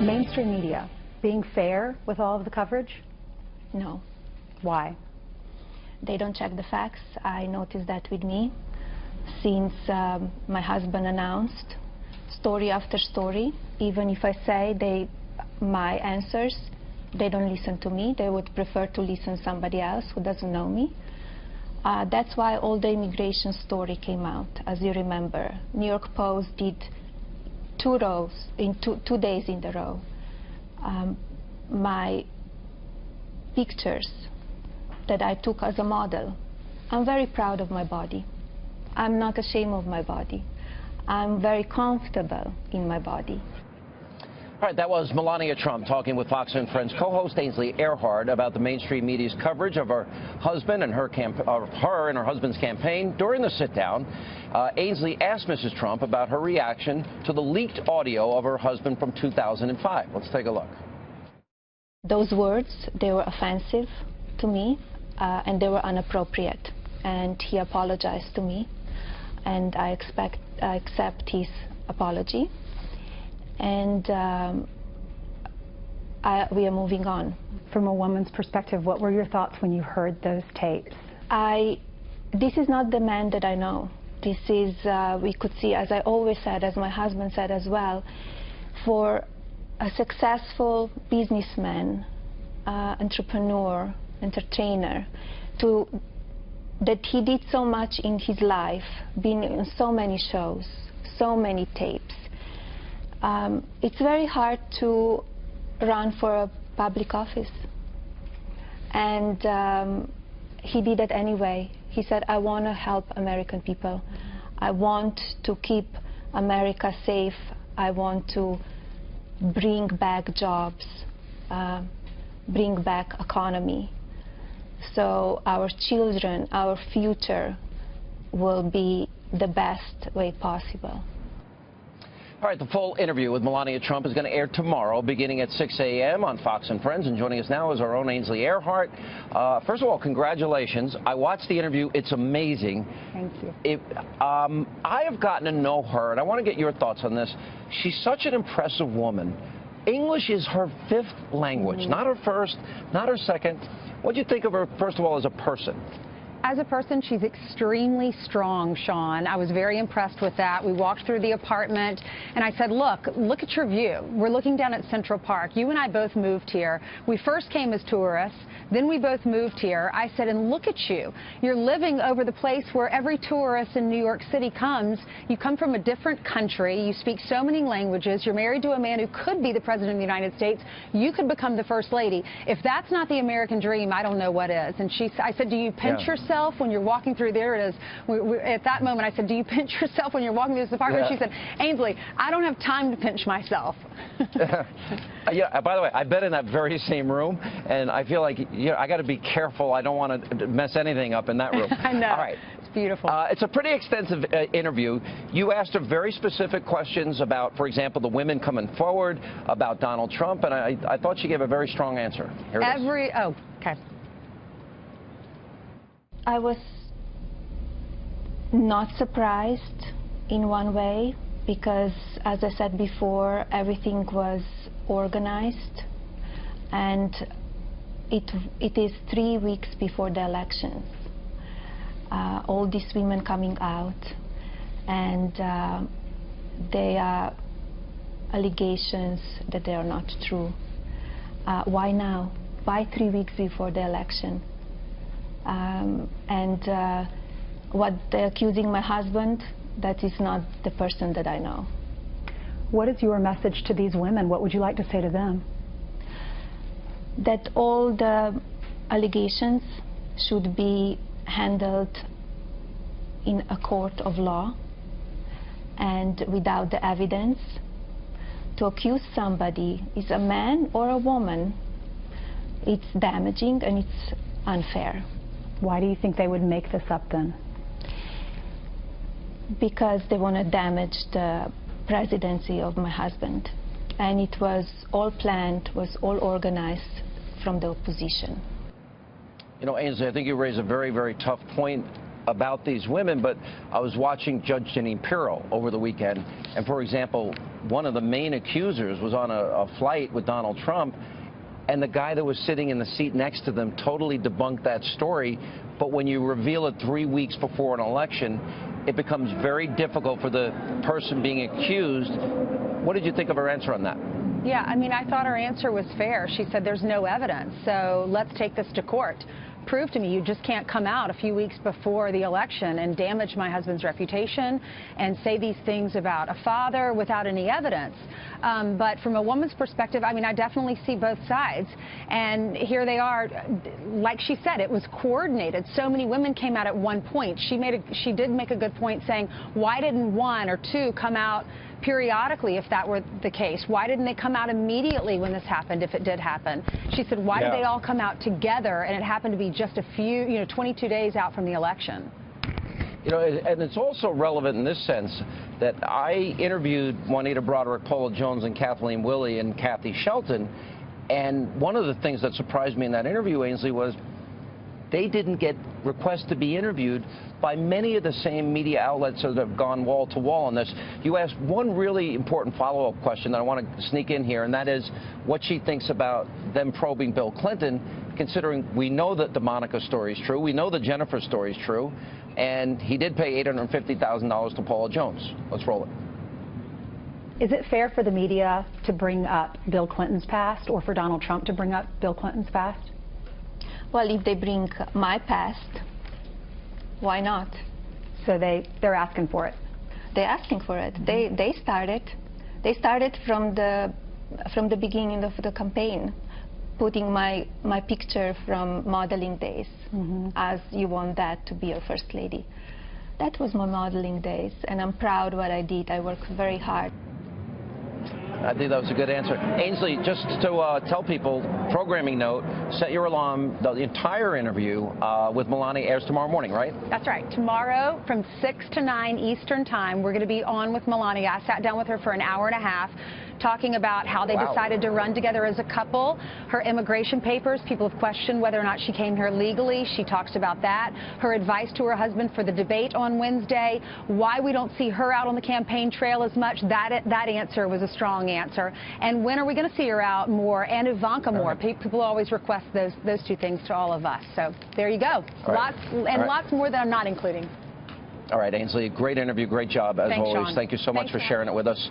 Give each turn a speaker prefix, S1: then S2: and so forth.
S1: Mainstream media being fair with all of the coverage?
S2: No.
S1: Why?
S2: They don't check the facts. I noticed that with me since my husband announced story after story. Even if I say my answers, they don't listen to me. They would prefer to listen to somebody else who doesn't know me. That's why all the immigration story came out, as you remember. New York Post did two days in a row. My pictures that I took as a model. I'm very proud of my body. I'm not ashamed of my body. I'm very comfortable in my body.
S3: All right, that was Melania Trump talking with Fox and Friends co-host Ainsley Earhardt about the mainstream media's coverage of her husband and her and her husband's campaign. During the sit-down, Ainsley asked Mrs. Trump about her reaction to the leaked audio of her husband from 2005. Let's take a look.
S2: Those words, they were offensive to me, and they were inappropriate. And he apologized to me, and I accept his apology. And we are moving on.
S1: From a woman's perspective, what were your thoughts when you heard those tapes?
S2: This is not the man that I know. This is, we could see, as I always said, as my husband said as well, for a successful businessman, entrepreneur, entertainer, that he did so much in his life, being in so many shows, so many tapes. It's very hard to run for a public office. And he did it anyway. He said, I want to help American people. I want to keep America safe. I want to bring back jobs, bring back economy. So our children, our future will be the best way possible.
S3: All right, the full interview with Melania Trump is going to air tomorrow, beginning at 6 a.m. on Fox and Friends. And joining us now is our own Ainsley Earhardt. First of all, congratulations. I watched the interview. It's amazing.
S1: Thank you.
S3: I have gotten to know her, and I want to get your thoughts on this. She's such an impressive woman. English is her fifth language, not her first, not her second. What do you think of her, first of all, as a person?
S4: As a person, she's extremely strong, Sean. I was very impressed with that. We walked through the apartment, and I said, look at your view. We're looking down at Central Park. You and I both moved here. We first came as tourists. Then we both moved here. I said, and look at you. You're living over the place where every tourist in New York City comes. You come from a different country. You speak so many languages. You're married to a man who could be the president of the United States. You could become the first lady. If that's not the American dream, I don't know what is. And I said, do you pinch yourself when you're walking through? There it is. At that moment, I said, do you pinch yourself when you're walking through this apartment? She said, Ainsley, I don't have time to pinch myself.
S3: Yeah, by the way, I've been in that very same room, and I feel like I got to be careful. I don't want to mess anything up in that room.
S4: I know.
S3: All right.
S4: It's beautiful.
S3: It's a pretty extensive interview. You asked her very specific questions about, for example, the women coming forward, about Donald Trump, and I thought she gave a very strong answer. Here it is.
S4: Oh, okay.
S2: I was not surprised in one way because, as I said before, everything was organized, and it is 3 weeks before the elections. All these women coming out, and they are allegations that they are not true. Why now? Why 3 weeks before the election? What they're accusing my husband, that is not the person that I know.
S1: What is your message to these women? What would you like to say to them?
S2: That all the allegations should be handled in a court of law and without the evidence. To accuse somebody, is a man or a woman, it's damaging and it's unfair.
S1: Why do you think they would make this up then?
S2: Because they want to damage the presidency of my husband. And it was all planned, was all organized from the opposition.
S3: You know, Ainsley, I think you raise a very, very tough point about these women, but I was watching Judge Jeanine Pirro over the weekend, and for example, one of the main accusers was on a flight with Donald Trump, and the guy that was sitting in the seat next to them totally debunked that story. But when you reveal it 3 weeks before an election, it becomes very difficult for the person being accused. What did you think of her answer on that?
S4: Yeah, I mean, I thought her answer was fair. She said there's no evidence, so let's take this to court. Prove to me you just can't come out a few weeks before the election and damage my husband's reputation and say these things about a father without any evidence. But from a woman's perspective, I mean, I definitely see both sides. And here they are. Like she said, it was coordinated. So many women came out at one point. She did make a good point saying, why didn't one or two come out periodically if that were the case? Why didn't they come out immediately when this happened, if it did happen? She said, why did they all come out together? And it happened to be just a few, 22 days out from the election.
S3: And it's also relevant in this sense that I interviewed Juanita Broderick, Paula Jones, and Kathleen Willey and Kathy Shelton, and one of the things that surprised me in that interview, Ainsley, was they didn't get requests to be interviewed by many of the same media outlets that have gone wall to wall on this. You asked one really important follow-up question that I want to sneak in here, and that is what she thinks about them probing Bill Clinton, considering we know that the Monica story is true, we know the Jennifer story is true, and he did pay $850,000 to Paula Jones. Let's roll it.
S1: Is it fair for the media to bring up Bill Clinton's past, or for Donald Trump to bring up Bill Clinton's past?
S2: Well, if they bring my past, why not?
S1: So they're asking for it.
S2: They're asking for it. They started. They started from the beginning of the campaign, putting my picture from modeling days, as you want that to be your first lady. That was my modeling days, and I'm proud what I did. I worked very hard.
S3: I think that was a good answer. Ainsley, just to tell people, programming note, set your alarm. The entire interview with Melania airs tomorrow morning, right?
S4: That's right. Tomorrow from 6 to 9 Eastern Time, we're going to be on with Melania. I sat down with her for an hour and a half, talking about how they decided to run together as a couple. Her immigration papers, people have questioned whether or not she came here legally. She talks about that. Her advice to her husband for the debate on Wednesday. Why we don't see her out on the campaign trail as much. That answer was a strong answer. And when are we going to see her out more, and Ivanka more? People always request those two things to all of us. So there you go. Lots more that I'm not including.
S3: All right, Ainsley, great interview, great job as always.
S4: Sean.
S3: Thank you so much for sharing it with us.